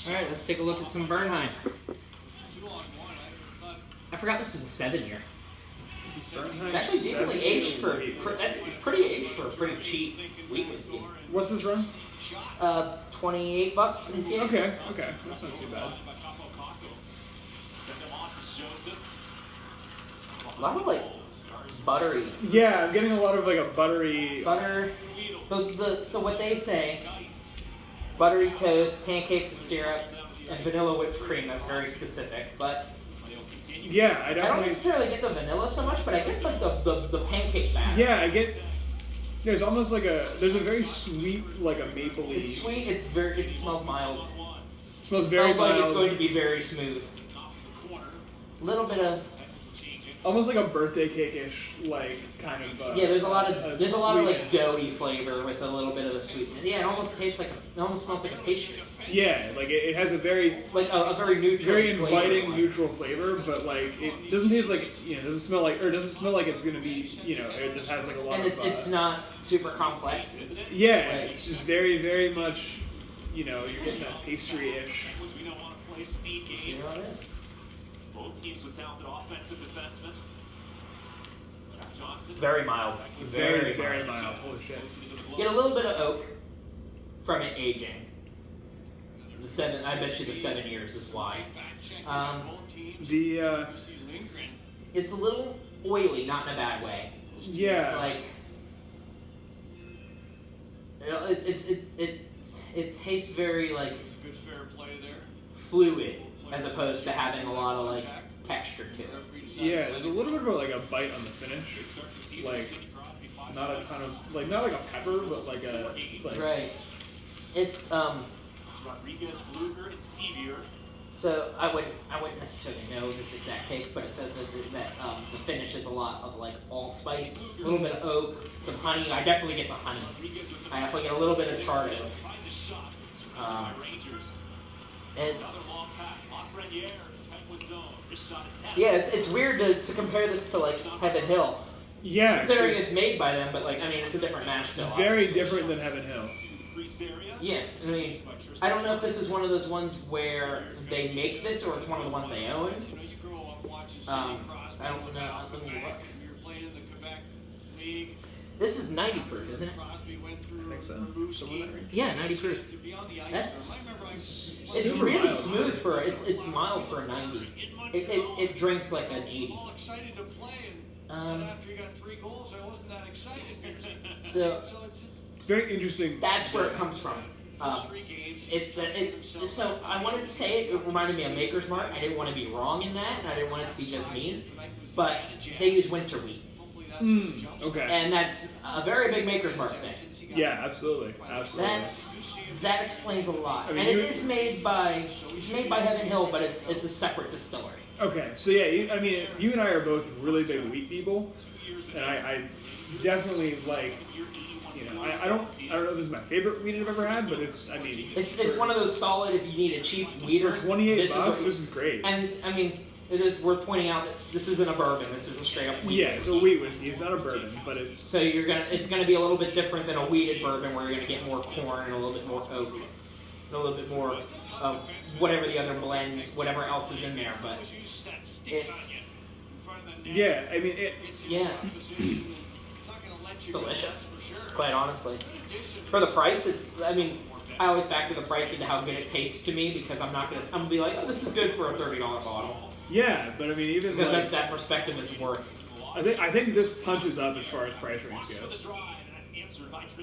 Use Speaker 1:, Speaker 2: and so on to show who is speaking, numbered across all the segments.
Speaker 1: All right, let's take a look at some Bernheim. I forgot this is a 7-year. It's actually decently aged for. That's pretty aged for a pretty cheap wheat whiskey.
Speaker 2: What's this run?
Speaker 1: $28. Yeah.
Speaker 2: Okay, that's not too bad.
Speaker 1: A lot of like buttery.
Speaker 2: Yeah, I'm getting a lot of like a buttery
Speaker 1: butter. So what they say, buttery toast, pancakes with syrup, and vanilla whipped cream. That's very specific, but
Speaker 2: yeah, I
Speaker 1: don't necessarily get the vanilla so much, but I get like the pancake batter.
Speaker 2: Yeah, I get. There's almost like there's a very sweet, like a mapley.
Speaker 1: It's sweet. It smells mild.
Speaker 2: It smells very mild.
Speaker 1: Like it's going to be very smooth. A little bit of.
Speaker 2: Almost like a birthday cake-ish, like kind of.
Speaker 1: Yeah, there's a lot of like doughy flavor with a little bit of the sweetness. Yeah, it almost smells like a pastry.
Speaker 2: Yeah, like it has a very
Speaker 1: a very neutral,
Speaker 2: very inviting neutral flavor, but like it doesn't taste like it doesn't smell like it's gonna be it just has like a lot
Speaker 1: of. And it's not super complex.
Speaker 2: Yeah, it's just very very much you're getting that pastry-ish.
Speaker 1: See what it is.
Speaker 3: Both teams with talented offensive defensemen.
Speaker 1: Very mild.
Speaker 2: Very mild. Holy shit.
Speaker 1: Get a little bit of oak from it aging. I bet you the 7 years is why. It's a little oily, not in a bad way.
Speaker 2: Yeah.
Speaker 1: It's like it tastes very like fluid as opposed to having a lot of like texture to it.
Speaker 2: Yeah, there's a little bit of like a bite on the finish, like not a ton of not like a pepper, but like a
Speaker 1: right. It's So I wouldn't necessarily know this exact case, but it says that the finish is a lot of like allspice, a little bit of oak, some honey. I definitely get the honey. I definitely get a little bit of charred oak. It's weird to compare this to like Heaven Hill.
Speaker 2: Yeah,
Speaker 1: considering it's made by them, but it's a different mash bill.
Speaker 2: It's very different than Heaven Hill.
Speaker 1: Yeah, I don't know if this is one of those ones where they make this or it's one of the ones they own. I don't know. Let me look. This is 90 proof, isn't it?
Speaker 2: I think so.
Speaker 1: Yeah, 90 proof. It's really smooth for it's mild for a 90. It drinks like an 80. So
Speaker 2: it's very interesting.
Speaker 1: That's where it comes from. So I wanted to say it reminded me of Maker's Mark. I didn't want to be wrong in that, and I didn't want it to be just me. But they use winter wheat.
Speaker 2: Okay.
Speaker 1: And that's a very big Maker's Mark thing.
Speaker 2: Yeah, absolutely.
Speaker 1: That explains a lot. And it's made by Heaven Hill, but it's a separate distillery.
Speaker 2: Okay, so yeah, you and I are both really big wheat people, and I definitely like. I don't know if this is my favorite wheat I've ever had, but it's
Speaker 1: one of those solid. If you need a cheap wheat,
Speaker 2: for $28, this is great.
Speaker 1: And it is worth pointing out that this isn't a bourbon. This is a straight up wheat.
Speaker 2: Yeah, it's a wheat whiskey. It's not a bourbon, but it's.
Speaker 1: So it's gonna be a little bit different than a wheated bourbon, where you're gonna get more corn and a little bit more oak, and a little bit more of whatever the other blend, whatever else is in there. But it's.
Speaker 2: Yeah,
Speaker 1: Yeah. It's delicious. Quite honestly, for the price, I always factor the price into how good it tastes to me because I'm gonna be like, oh, this is good for a $30 bottle.
Speaker 2: Yeah, but even
Speaker 1: because that perspective is worth.
Speaker 2: I think this punches up as far as price range goes.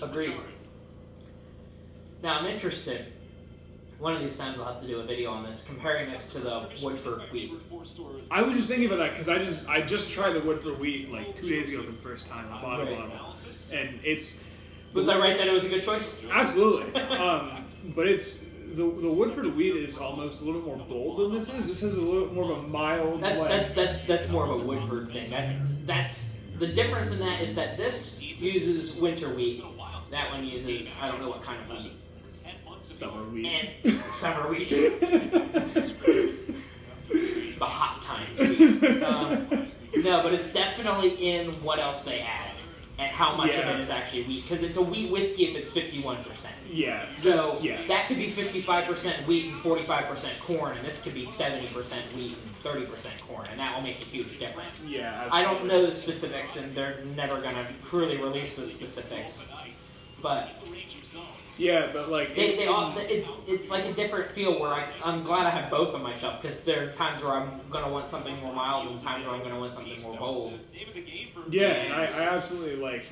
Speaker 1: Agreed. Now I'm interested. One of these times I'll have to do a video on this, comparing this to the Woodford wheat.
Speaker 2: I was just thinking about that because I just tried the Woodford wheat like 2 days ago for the first time. I bought a bottle, and it's.
Speaker 1: Was I right that it was a good choice?
Speaker 2: Absolutely. But it's the Woodford wheat is almost a little bit more bold than this is. This has a little more of a mild.
Speaker 1: That's more of a Woodford thing. That's the difference in that is that this uses winter wheat. That one uses I don't know what kind of wheat.
Speaker 2: Summer wheat.
Speaker 1: And summer wheat. The hot times wheat. No, but it's definitely in what else they add. and how much of
Speaker 2: Yeah.
Speaker 1: it is actually wheat. Because it's a wheat whiskey if it's 51%.
Speaker 2: Yeah.
Speaker 1: So
Speaker 2: yeah.
Speaker 1: that could be 55% wheat and 45% corn, and this could be 70% wheat and 30% corn, and that will make a huge difference.
Speaker 2: Yeah.
Speaker 1: I
Speaker 2: Absolutely.
Speaker 1: don't know the specifics, and they're never going to truly release the specifics. But
Speaker 2: Yeah, but like
Speaker 1: it's like a different feel where I'm glad I have both on my shelf, because there are times where I'm going to want something more mild and times where I'm going to want something more bold.
Speaker 2: yeah, and I absolutely like.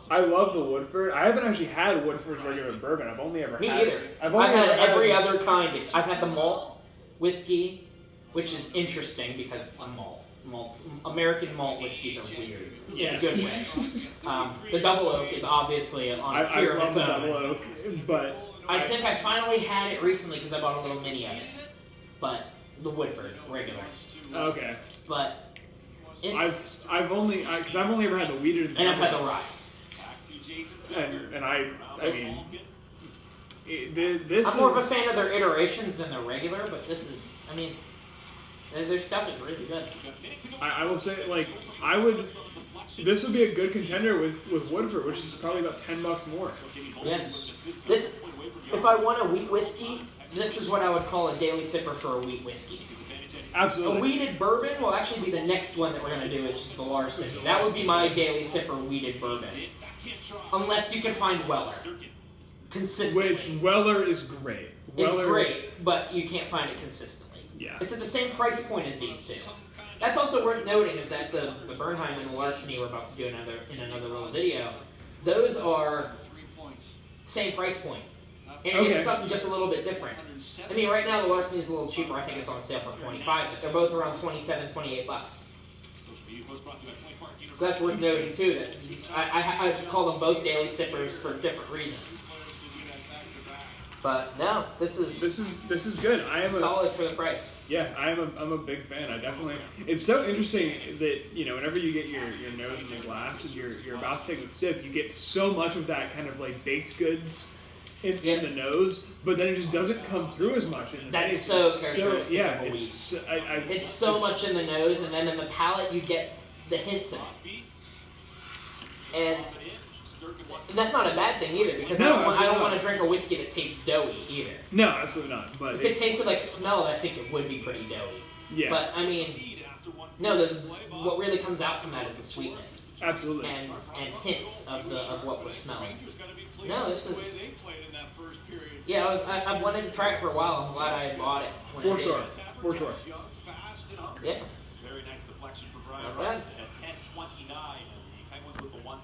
Speaker 2: I love the Woodford. I haven't actually had Woodford's regular bourbon. I've only ever
Speaker 1: Me
Speaker 2: had.
Speaker 1: either.
Speaker 2: I've
Speaker 1: I've had
Speaker 2: ever
Speaker 1: every other kind. I've had the malt whiskey, which is interesting because it's a malt. American malt whiskeys are weird
Speaker 2: Yes.
Speaker 1: in a good way. The double oak is obviously on a
Speaker 2: I
Speaker 1: tier of
Speaker 2: love
Speaker 1: its
Speaker 2: the
Speaker 1: own.
Speaker 2: double oak, but
Speaker 1: I think I finally had it recently because I bought a little mini of it, but the Woodford regular.
Speaker 2: okay.
Speaker 1: But it's
Speaker 2: I've only ever had the wheated
Speaker 1: and I've had the rye.
Speaker 2: and I
Speaker 1: It's-
Speaker 2: mean this
Speaker 1: I'm more of a
Speaker 2: is-
Speaker 1: fan of their iterations than the regular, but this is, I mean, their stuff is really good.
Speaker 2: I will say like this would be a good contender with Woodford, which is probably about $10 more.
Speaker 1: Yeah. This, if I want a wheat whiskey, this is what I would call a daily sipper for a wheat whiskey. A
Speaker 2: Absolutely.
Speaker 1: wheated bourbon will actually be the next one that we're going to do, is just the Larson. That would be my daily sipper wheated bourbon. Unless you can find Weller. Consistently.
Speaker 2: Which Weller is great.
Speaker 1: It's
Speaker 2: Weller,
Speaker 1: great, but you can't find it consistently.
Speaker 2: Yeah.
Speaker 1: It's at the same price point as these two. That's also worth noting, is that the Bernheim and the Larceny we're about to do in another little video, those are same price point. And you're getting
Speaker 2: Okay.
Speaker 1: something just a little bit different. I mean, right now the Larceny is a little cheaper. I think it's on sale for $25, but they're both around $27, $28. So that's worth noting too. That I call them both daily sippers for different reasons. But no, this is
Speaker 2: good. I am
Speaker 1: solid for the price.
Speaker 2: I'm a big fan. I definitely. It's so interesting that whenever you get your nose in the glass and you're about to take a sip, you get so much of that kind of like baked goods in the nose, but then it just doesn't come through as much. In the
Speaker 1: That's
Speaker 2: taste.
Speaker 1: so
Speaker 2: It's
Speaker 1: characteristic
Speaker 2: yeah,
Speaker 1: of a
Speaker 2: it's,
Speaker 1: wheat.
Speaker 2: It's
Speaker 1: so much in the nose, and then in the palate you get the hints of it. And that's not a bad thing either, because
Speaker 2: No,
Speaker 1: I don't
Speaker 2: absolutely
Speaker 1: want to
Speaker 2: not.
Speaker 1: drink a whiskey that tastes doughy either.
Speaker 2: No, absolutely not. But
Speaker 1: If it tasted like it smelled, I think it would be pretty doughy.
Speaker 2: yeah,
Speaker 1: But I mean, no, what really comes out from that is the sweetness
Speaker 2: absolutely.
Speaker 1: and hints of what we're smelling. No, this is. Yeah, I've wanted to try it for a while. I'm glad I had bought it. When I
Speaker 2: For
Speaker 1: did.
Speaker 2: sure, for sure.
Speaker 1: Yeah.
Speaker 3: Very nice deflection for Brian
Speaker 1: Not bad.
Speaker 3: Rice at 10:29. The Penguins with the one.